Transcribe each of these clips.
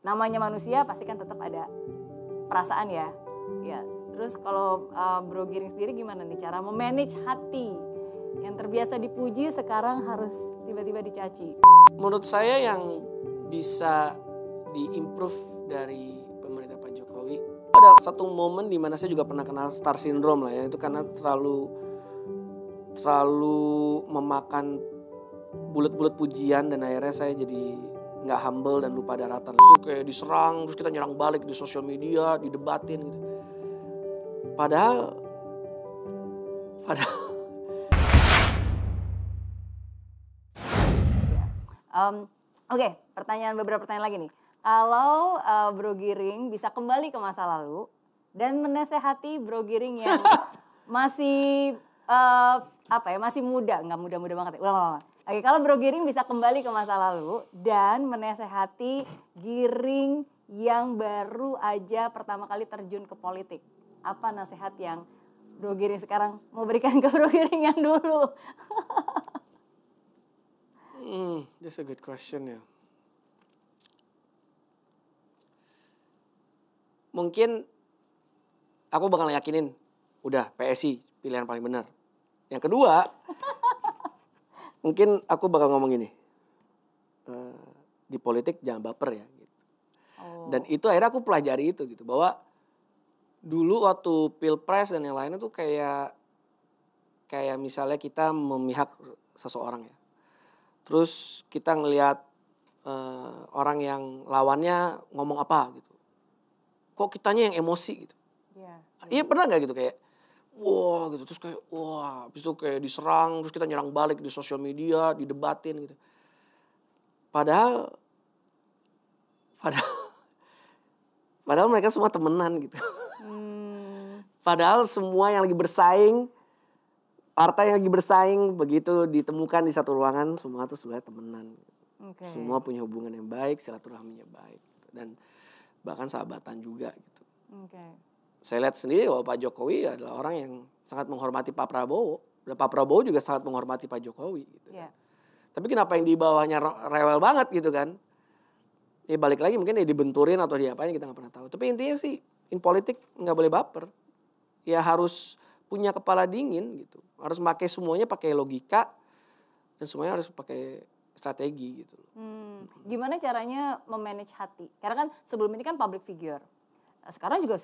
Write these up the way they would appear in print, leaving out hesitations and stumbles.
namanya manusia pasti kan tetap ada perasaan ya. Ya, terus kalau Bro Giring sendiri gimana nih cara memanage hati yang terbiasa dipuji sekarang harus tiba-tiba dicaci? Menurut saya yang bisa diimprove dari pemerintah Pak Jokowi, ada satu momen di mana saya juga pernah kena star syndrome lah ya, itu karena terlalu memakan bulat-bulat pujian dan akhirnya saya jadi nggak humble dan lupa daratan. Terus kayak diserang, terus kita nyerang balik di sosial media, didebatin gitu. Padahal Oke, beberapa pertanyaan lagi nih. Kalau Bro Giring bisa kembali ke masa lalu dan menasehati Bro Giring yang masih masih muda, nggak muda-muda banget ya. Ulang. Oke, kalau Bro Giring bisa kembali ke masa lalu dan menasehati Giring yang baru aja pertama kali terjun ke politik, apa nasihat yang Bro Giring sekarang mau berikan ke Bro Giring yang dulu? That's a good question ya. Mungkin aku bakal yakinin, udah PSI pilihan paling benar. Yang kedua, mungkin aku bakal ngomong gini, di politik jangan baper ya. Gitu. Dan itu akhirnya aku pelajari itu gitu, bahwa dulu waktu pilpres dan yang lainnya tuh kayak misalnya kita memihak seseorang ya. Terus kita ngelihat orang yang lawannya ngomong apa gitu. Kok kitanya yang emosi gitu. Iya pernah gak gitu kayak wah gitu. Terus kayak wah habis itu kayak diserang. Terus kita nyerang balik di sosial media, didebatin gitu. Padahal mereka semua temenan gitu. Padahal semua yang lagi bersaing, partai yang lagi bersaing begitu ditemukan di satu ruangan semua tuh sebenarnya temenan. Okay. Semua punya hubungan yang baik, silaturahminya baik gitu. Dan bahkan sahabatan juga gitu. Okay. Saya lihat sendiri bahwa Pak Jokowi adalah orang yang sangat menghormati Pak Prabowo. Dan Pak Prabowo juga sangat menghormati Pak Jokowi gitu. Yeah. Tapi kenapa yang di bawahnya rewel banget gitu kan? Ya balik lagi mungkin dibenturin atau diapain kita gak pernah tahu. Tapi intinya sih in politik gak boleh baper. Ya harus punya kepala dingin gitu. Harus pakai semuanya pakai logika dan semuanya harus pakai strategi gitu. Gimana caranya memanage hati? Karena kan sebelum ini kan public figure. Sekarang juga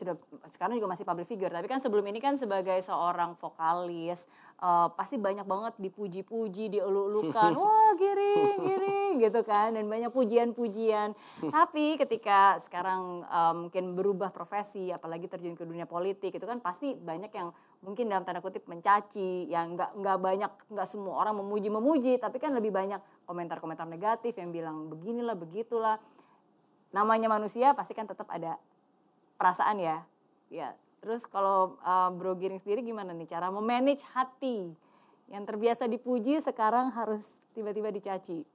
masih public figure, tapi kan sebelum ini kan sebagai seorang vokalis pasti banyak banget dipuji-puji, dielu-elukan, wah Giring gitu kan, dan banyak pujian-pujian. Tapi ketika sekarang mungkin berubah profesi, apalagi terjun ke dunia politik, itu kan pasti banyak yang mungkin dalam tanda kutip mencaci, yang nggak semua orang memuji, tapi kan lebih banyak komentar-komentar negatif yang bilang beginilah, begitulah. Namanya manusia pasti kan tetap ada perasaan ya. Ya, terus kalau Bro Giring sendiri gimana nih cara memanage hati yang terbiasa dipuji sekarang harus tiba-tiba dicaci?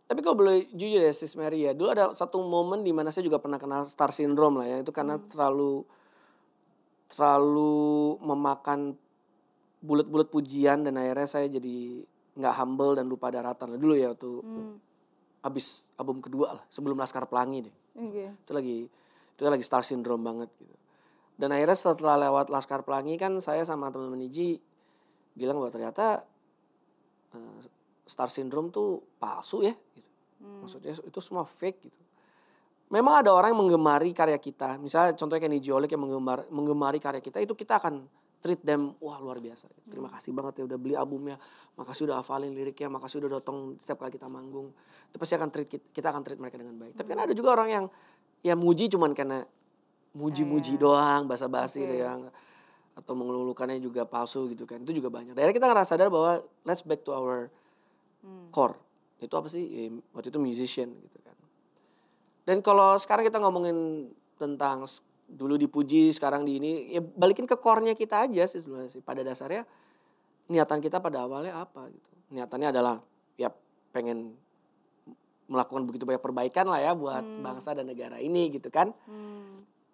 Tapi kalau boleh jujur ya Sis Mary ya, dulu ada satu momen di mana saya juga pernah kena star syndrome lah ya, itu karena terlalu memakan bulat-bulat pujian dan akhirnya saya jadi nggak humble dan lupa daratan. Dulu ya waktu habis album kedua lah, sebelum Laskar Pelangi deh. Okay. Itu lagi star syndrome banget gitu. Dan akhirnya setelah lewat Laskar Pelangi kan saya sama teman-teman Iji bilang bahwa ternyata star syndrome tuh palsu ya gitu. Maksudnya itu semua fake gitu. Memang ada orang yang menggemari karya kita. Misalnya contohnya kayak Niji Oleg yang menggemari karya kita, itu kita akan treat them, wah luar biasa. Terima kasih banget ya udah beli albumnya, makasih udah hafalin liriknya, makasih udah datang setiap kali kita manggung. Itu pasti kita akan treat mereka dengan baik. Tapi kan ada juga orang yang ya muji cuman karena muji-muji doang, basa-basi doang, atau mengelulukannya juga palsu gitu kan. Itu juga banyak. Akhirnya kita ngerasa sadar bahwa let's back to our core. Itu apa sih? Ya, waktu itu musician gitu kan. Dan kalau sekarang kita ngomongin tentang dulu dipuji, sekarang di ini, ya balikin ke core-nya kita aja sih sebenarnya sih. Pada dasarnya niatan kita pada awalnya apa gitu. Niatannya adalah ya pengen melakukan begitu banyak perbaikan lah ya buat bangsa dan negara ini gitu kan.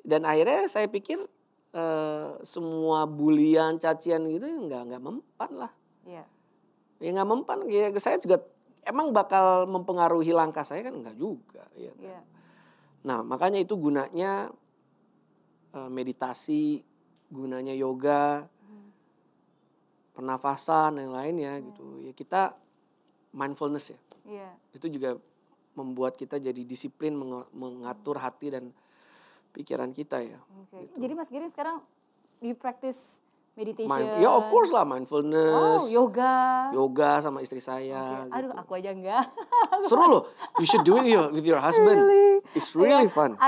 Dan akhirnya saya pikir semua bulian, cacian gitu nggak mempan lah. Yeah. Ya nggak mempan. Ya, saya juga emang bakal mempengaruhi langkah saya kan enggak juga. Ya kan? Iya. Nah makanya itu gunanya meditasi, gunanya yoga, pernafasan dan lainnya gitu. Ya kita mindfulness ya. Iya. Itu juga membuat kita jadi disiplin mengatur hati dan pikiran kita ya. Oke. Gitu. Jadi Mas Giring sekarang you practice meditation? Ya of course lah mindfulness. Oh, yoga. Yoga sama istri saya. Oke. Aduh, Gitu. aku aja enggak. Seru loh. You should do it with your husband. Really? It's really Yeah, fun.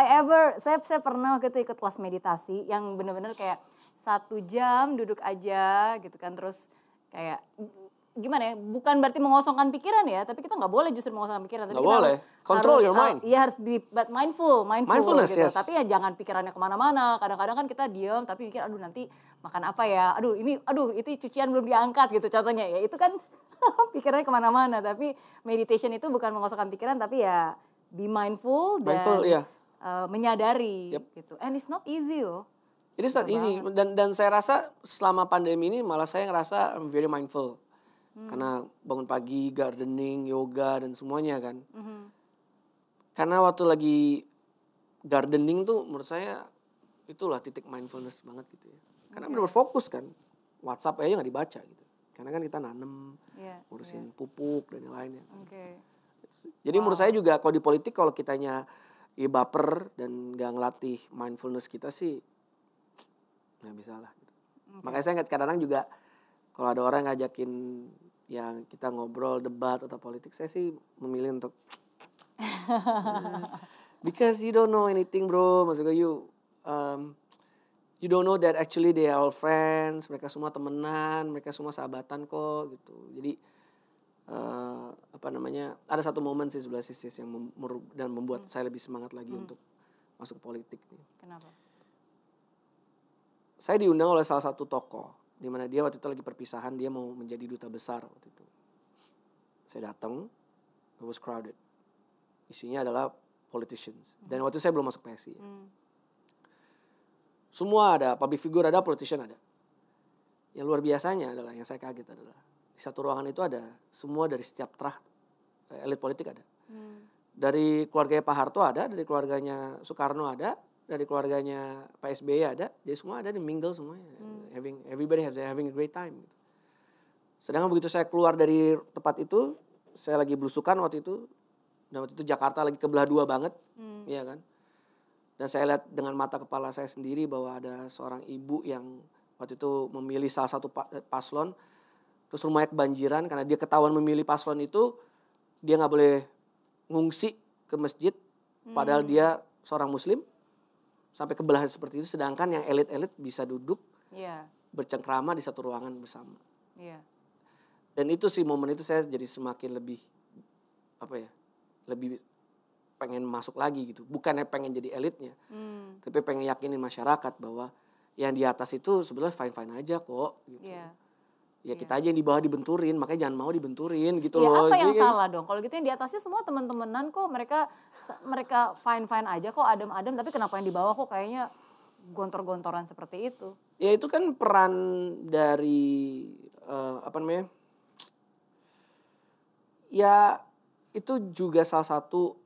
saya pernah waktu itu ikut kelas meditasi yang benar-benar kayak 1 jam duduk aja gitu kan, terus kayak gimana ya, bukan berarti mengosongkan pikiran ya, tapi kita nggak boleh justru mengosongkan pikiran, tapi Nggak kita boleh. harus Control your mind. Iya, harus mindfulness Yes. gitu. Tapi ya jangan pikirannya kemana-mana. Kadang-kadang kan kita diam tapi mikir, aduh nanti makan apa ya, aduh itu cucian belum diangkat gitu contohnya ya, itu kan pikirannya kemana-mana. Tapi meditation itu bukan mengosongkan pikiran, tapi ya be mindful dan Iya. menyadari Yep. gitu. And it's not easy loh. It is not easy. Dan saya rasa selama pandemi ini malah saya ngerasa I'm very mindful. Karena bangun pagi, gardening, yoga dan semuanya kan. Karena waktu lagi gardening tuh menurut saya itulah titik mindfulness banget gitu ya. Karena benar fokus kan. WhatsApp aja nggak dibaca gitu. Karena kan kita nanem, ngurusin pupuk dan yang lainnya. Oke. Jadi menurut saya juga kalau di politik kalau kitanya baper dan nggak ngelatih mindfulness kita sih nggak bisa lah. Gitu. Makanya saya kadang-kadang juga kalau ada orang ngajakin yang kita ngobrol, debat atau politik, saya sih memilih untuk because you don't know anything bro. Maksudnya you don't know that actually they are all friends. Mereka semua temenan, mereka semua sahabatan kok gitu. Jadi ada satu momen sih sebelah sisi yang dan membuat saya lebih semangat lagi untuk masuk politik nih. Kenapa? Saya diundang oleh salah satu tokoh di mana dia waktu itu lagi perpisahan, dia mau menjadi duta besar waktu itu. Saya datang, it was crowded. Isinya adalah politicians. Dan waktu itu saya belum masuk PSI. Semua ada, public figure ada, politician ada. Yang luar biasanya adalah, yang saya kaget adalah di satu ruangan itu ada semua dari setiap elit politik ada. Dari keluarganya Pak Harto ada, dari keluarganya Soekarno ada, dari keluarganya Pak SBY ada, jadi semua ada di mingle semuanya. Everybody having a great time. Gitu. Sedangkan begitu saya keluar dari tempat itu, saya lagi belusukan waktu itu, dan waktu itu Jakarta lagi kebelah dua banget, ya kan. Dan saya lihat dengan mata kepala saya sendiri bahwa ada seorang ibu yang waktu itu memilih salah satu paslon, terus rumahnya kebanjiran karena dia ketahuan memilih paslon itu, dia nggak boleh ngungsi ke masjid, padahal dia seorang muslim, sampai kebelahan seperti itu. Sedangkan yang elit-elit bisa duduk, bercengkrama di satu ruangan bersama. Dan itu sih momen itu saya jadi semakin lebih lebih pengen masuk lagi gitu. Bukannya pengen jadi elitnya, tapi pengen yakinin masyarakat bahwa yang di atas itu sebenarnya fine-fine aja kok. Gitu. Ya kita aja yang di bawah dibenturin, makanya jangan mau dibenturin gitu loh. Apa yang salah dong? Kalau gitu yang di atasnya semua teman-temanan kok, mereka fine-fine aja kok, adem-adem, tapi kenapa yang di bawah kok kayaknya gontor-gontoran seperti itu? Ya itu kan peran dari ya itu juga salah satu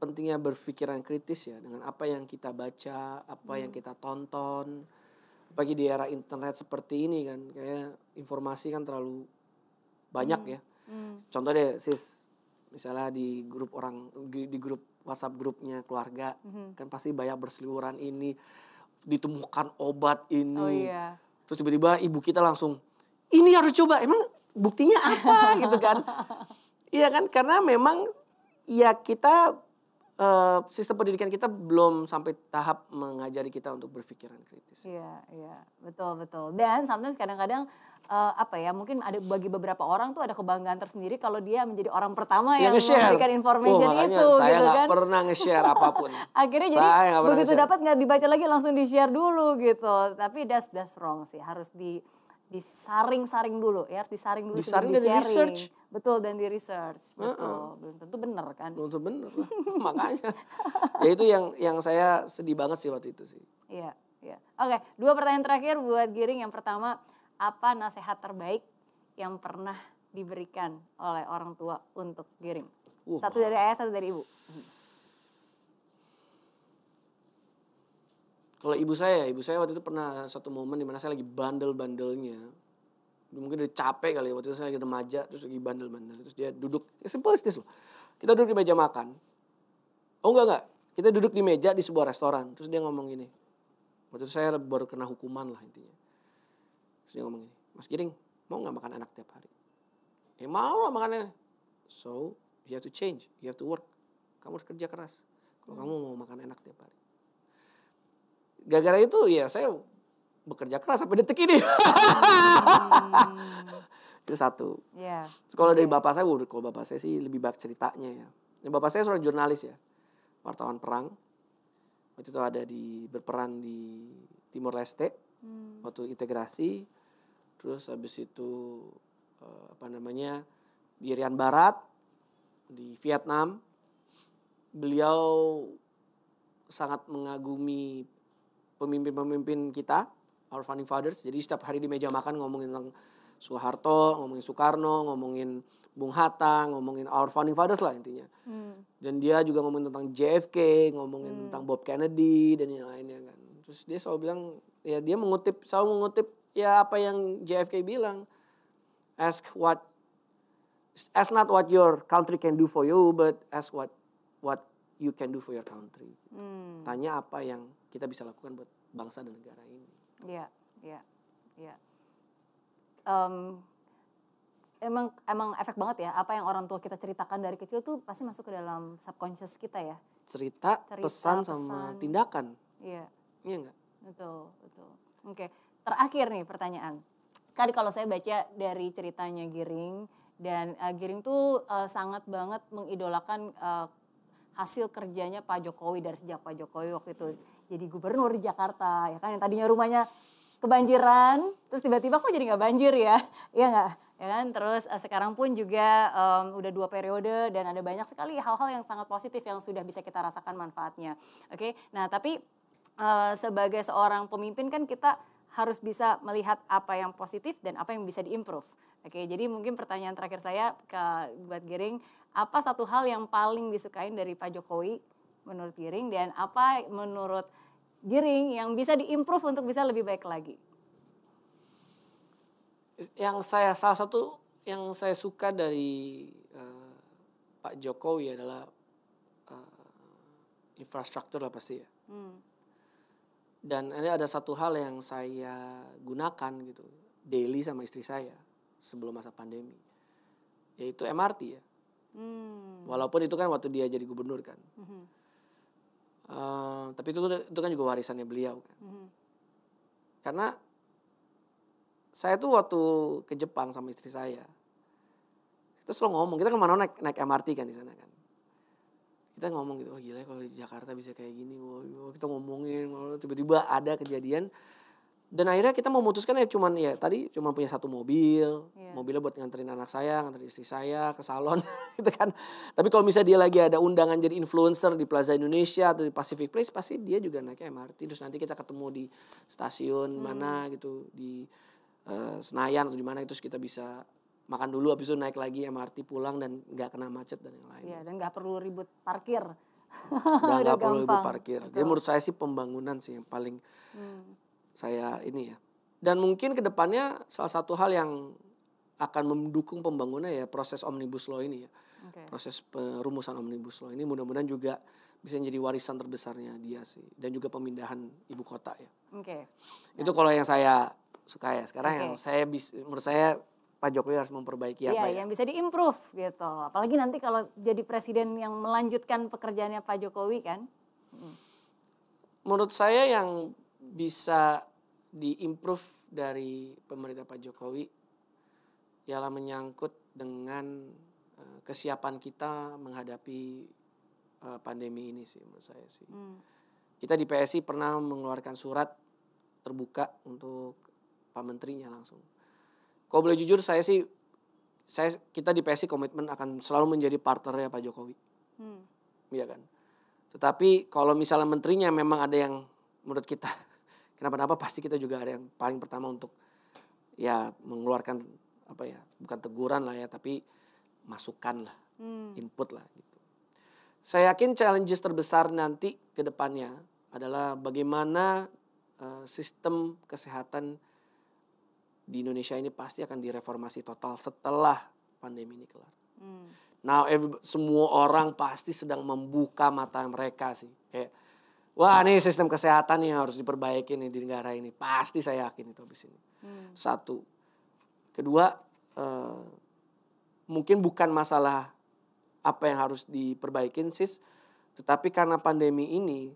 pentingnya berpikiran kritis ya dengan apa yang kita baca, apa yang kita tonton. Apalagi di era internet seperti ini kan, kayak informasi kan terlalu banyak ya. Contoh deh sis, misalnya di grup WhatsApp grupnya keluarga, kan pasti banyak berseliweran ini, ditemukan obat ini. Oh iya. Terus tiba-tiba ibu kita langsung, ini harus coba, emang buktinya apa gitu kan. Iya kan, karena memang ya kita sistem pendidikan kita belum sampai tahap mengajari kita untuk berpikiran kritis. Iya, betul. Dan sometimes kadang-kadang mungkin ada bagi beberapa orang tuh ada kebanggaan tersendiri kalau dia menjadi orang pertama yang memberikan information itu saya gitu kan. Saya pernah nge-share apapun. Akhirnya jadi begitu dapat nggak dibaca lagi langsung di-share dulu gitu. Tapi that's wrong sih, harus disaring-saring dulu ya, harus disaring dulu sebelum di-sharing. Research. Betul, dan di research. Betul. Belum tentu benar kan. Belum tentu benar lah. Makanya. Ya itu yang saya sedih banget sih waktu itu sih. Iya. Oke, 2 pertanyaan terakhir buat Giring. Yang pertama, apa nasihat terbaik yang pernah diberikan oleh orang tua untuk Giring? Wah. Satu dari ayah, satu dari ibu. Kalau ibu saya waktu itu pernah satu momen dimana saya lagi bandel-bandelnya. Mungkin udah capek kali ya, waktu itu saya lagi remaja, terus lagi bandel-bandel. Terus dia duduk, simple as this loh. Kita duduk di meja makan. Oh enggak. Kita duduk di meja di sebuah restoran. Terus dia ngomong gini. Waktu itu saya baru kena hukuman lah intinya. Terus dia ngomong gini, Mas Giring, mau gak makan enak tiap hari? Ya mau lah makan enak. So, you have to change, you have to work. Kamu harus kerja keras. Kalau kamu mau makan enak tiap hari. Gara-gara itu ya saya bekerja keras sampai detik ini. Itu satu. Yeah. Kalau dari bapak saya sih lebih banyak ceritanya ya. Bapak saya seorang jurnalis ya, wartawan perang. Waktu itu ada berperan di Timor Leste, waktu integrasi. Terus habis itu di Irian Barat, di Vietnam. Beliau sangat mengagumi pemimpin-pemimpin kita, our founding fathers. Jadi setiap hari di meja makan ngomongin tentang Soeharto, ngomongin Soekarno, ngomongin Bung Hatta, ngomongin our founding fathers lah intinya. Dan dia juga ngomongin tentang JFK, ngomongin tentang Bob Kennedy dan yang lainnya kan. Terus dia selalu bilang, ya dia selalu mengutip ya apa yang JFK bilang. Ask not what your country can do for you, but ask what you can do for your country. Tanya apa yang kita bisa lakukan buat bangsa dan negara ini. Iya. Emang efek banget ya, apa yang orang tua kita ceritakan dari kecil tuh pasti masuk ke dalam subconscious kita ya. Cerita, pesan sama tindakan. Iya. Iya enggak? Betul. Oke, terakhir nih pertanyaan. Tadi kalau saya baca dari ceritanya Giring, dan Giring tuh sangat banget mengidolakan hasil kerjanya Pak Jokowi dari sejak Pak Jokowi waktu itu jadi gubernur di Jakarta, ya kan, yang tadinya rumahnya kebanjiran, terus tiba-tiba kok jadi nggak banjir ya, iya nggak, ya kan, terus sekarang pun juga udah 2 periode dan ada banyak sekali hal-hal yang sangat positif yang sudah bisa kita rasakan manfaatnya, oke. Nah tapi sebagai seorang pemimpin kan kita harus bisa melihat apa yang positif dan apa yang bisa diimprove. Oke, jadi mungkin pertanyaan terakhir saya buat Giring, apa satu hal yang paling disukain dari Pak Jokowi menurut Giring dan apa menurut Giring yang bisa diimprove untuk bisa lebih baik lagi? Salah satu yang saya suka dari Pak Jokowi adalah infrastruktur lah pasti ya. Dan ini ada satu hal yang saya gunakan gitu daily sama istri saya sebelum masa pandemi, yaitu MRT ya. Walaupun itu kan waktu dia jadi gubernur kan. Tapi itu kan juga warisannya beliau kan. Karena saya tuh waktu ke Jepang sama istri saya, kita selalu ngomong, kita kemana naik MRT kan di sana kan. Kita ngomong gitu, oh gila kalau di Jakarta bisa kayak gini. Kita ngomongin, tiba-tiba ada kejadian. Dan akhirnya kita memutuskan cuma punya satu mobil. Yeah. Mobilnya buat nganterin anak saya, nganterin istri saya ke salon gitu kan. Tapi kalau misalnya dia lagi ada undangan jadi influencer di Plaza Indonesia atau di Pacific Place, pasti dia juga naik MRT. Terus nanti kita ketemu di stasiun mana gitu, di Senayan atau di mana, terus kita bisa makan dulu, habis itu naik lagi MRT pulang dan nggak kena macet dan yang lain. Iya, dan nggak perlu ribut parkir. Nggak perlu ribut parkir. Jadi menurut saya sih pembangunan sih yang paling saya ini ya. Dan mungkin kedepannya salah satu hal yang akan mendukung pembangunan ya proses Omnibus Law ini ya. Okay. Proses perumusan Omnibus Law ini mudah-mudahan juga bisa menjadi warisan terbesarnya dia sih. Dan juga pemindahan ibu kota ya. Okay. Itu kalau yang saya suka ya. Sekarang yang menurut saya Pak Jokowi harus memperbaiki apa ya? Yang bisa diimprove gitu. Apalagi nanti kalau jadi presiden yang melanjutkan pekerjaannya Pak Jokowi kan. Menurut saya yang bisa diimprove dari pemerintah Pak Jokowi ialah menyangkut dengan kesiapan kita menghadapi pandemi ini sih menurut saya sih. Kita di PSI pernah mengeluarkan surat terbuka untuk Pak Menterinya langsung. Kalau boleh jujur kita di PSI komitmen akan selalu menjadi partnernya Pak Jokowi. Iya kan. Tetapi kalau misalnya menterinya memang ada yang menurut kita kenapa-napa, pasti kita juga ada yang paling pertama untuk ya mengeluarkan bukan teguran lah ya, tapi masukan lah, input lah gitu. Saya yakin challenges terbesar nanti ke depannya adalah bagaimana sistem kesehatan di Indonesia ini pasti akan direformasi total setelah pandemi ini kelar. Now semua orang pasti sedang membuka mata mereka sih. Kayak, wah nih sistem kesehatan yang harus diperbaiki nih di negara ini. Pasti saya yakin itu habis ini. Satu. Kedua, mungkin bukan masalah apa yang harus diperbaikin sis. Tetapi karena pandemi ini,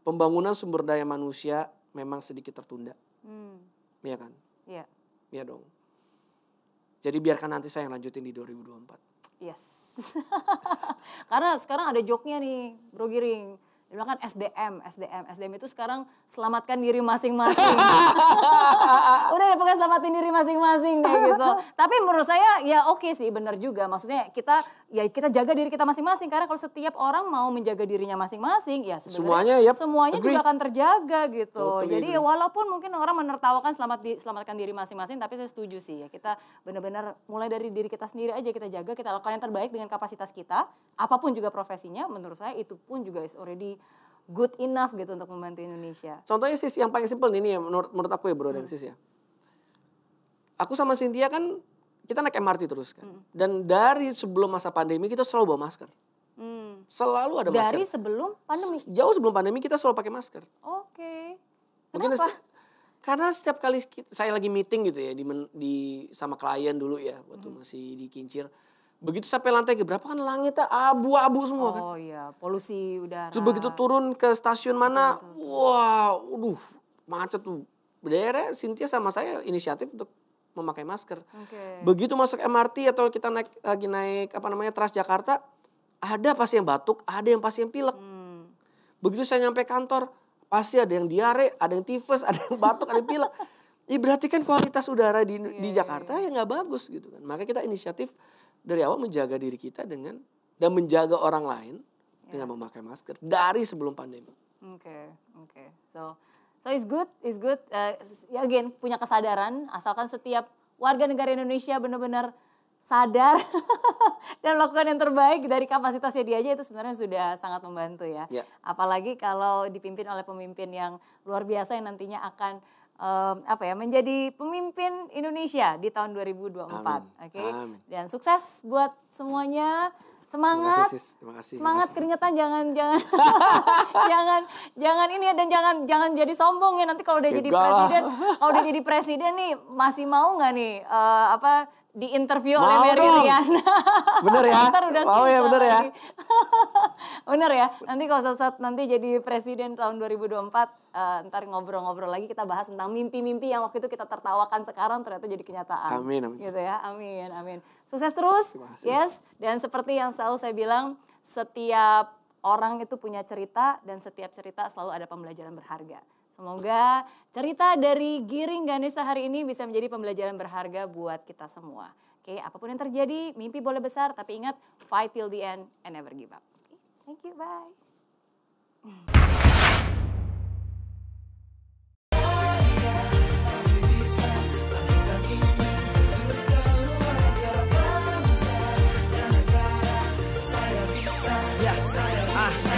pembangunan sumber daya manusia memang sedikit tertunda. Iya kan? Iya. Iya dong. Jadi biarkan nanti saya yang lanjutin di 2024. Yes. Karena sekarang ada joke-nya nih, Bro Giring. Dia bilang kan SDM itu sekarang selamatkan diri masing-masing. Udah deh pokoknya selamatin diri masing-masing deh gitu. Tapi menurut saya ya oke sih, benar juga. Maksudnya kita jaga diri kita masing-masing. Karena kalau setiap orang mau menjaga dirinya masing-masing ya sebenarnya semuanya juga akan terjaga gitu. Totally Jadi ya walaupun mungkin orang menertawakan selamatkan diri masing-masing, tapi saya setuju sih ya, kita benar-benar mulai dari diri kita sendiri aja kita jaga, kita lakukan yang terbaik dengan kapasitas kita. Apapun juga profesinya, menurut saya itu pun juga is already good enough gitu untuk membantu Indonesia. Contohnya sis yang paling simpel ini ya menurut aku ya bro dan sis ya. Aku sama Cynthia kan kita naik MRT terus kan. Dan dari sebelum masa pandemi kita selalu bawa masker. Selalu ada masker. Dari sebelum pandemi? Jauh sebelum pandemi kita selalu pakai masker. Oke. Mungkin Kenapa? karena setiap kali saya lagi meeting gitu ya di sama klien dulu ya waktu masih di Kincir. Begitu sampai lantai berapa kan langitnya abu-abu semua kan. Oh iya, polusi udara. Terus begitu turun ke stasiun mana, wah, macet tuh. Daerah Cynthia sama saya inisiatif untuk memakai masker. Begitu masuk MRT atau kita lagi naik Transjakarta, ada pasti yang batuk, ada yang pasti yang pilek. Begitu saya nyampe kantor, pasti ada yang diare, ada yang tifus, ada yang batuk, ada yang pilek. Ya berarti kan kualitas udara di Jakarta ya nggak bagus gitu kan. Makanya kita inisiatif dari awal menjaga diri kita dan menjaga orang lain dengan memakai masker dari sebelum pandemi. Oke. So it's good. Again punya kesadaran, asalkan setiap warga negara Indonesia benar-benar sadar dan melakukan yang terbaik dari kapasitasnya dia aja, itu sebenarnya sudah sangat membantu ya. Apalagi kalau dipimpin oleh pemimpin yang luar biasa yang nantinya akan menjadi pemimpin Indonesia di tahun 2024. Oke. Dan sukses buat semuanya. Semangat. Terima kasih. Semangat, keringetan jangan jangan ini ya, dan jangan jadi sombong ya nanti kalau udah jadi presiden. Kalau udah jadi presiden nih masih mau nggak nih di interview oleh Mary Riana. Bener ya? Ntar udah susah ya, bener ya? Bener ya? Nanti kalau saat nanti jadi presiden tahun 2024, ntar ngobrol-ngobrol lagi kita bahas tentang mimpi-mimpi yang waktu itu kita tertawakan sekarang ternyata jadi kenyataan. Amin. Gitu ya, amin. Sukses terus, yes. Dan seperti yang selalu saya bilang, setiap orang itu punya cerita dan setiap cerita selalu ada pembelajaran berharga. Semoga cerita dari Giring Ganesha hari ini bisa menjadi pembelajaran berharga buat kita semua. Oke, apapun yang terjadi, mimpi boleh besar, tapi ingat, fight till the end and never give up. Okay, thank you, bye.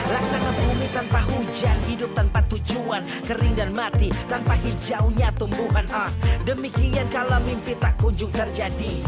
Laksana bumi tanpa hujan, hidup tanpa tujuan, kering dan mati tanpa hijaunya tumbuhan. Demikian kalau mimpi tak kunjung terjadi.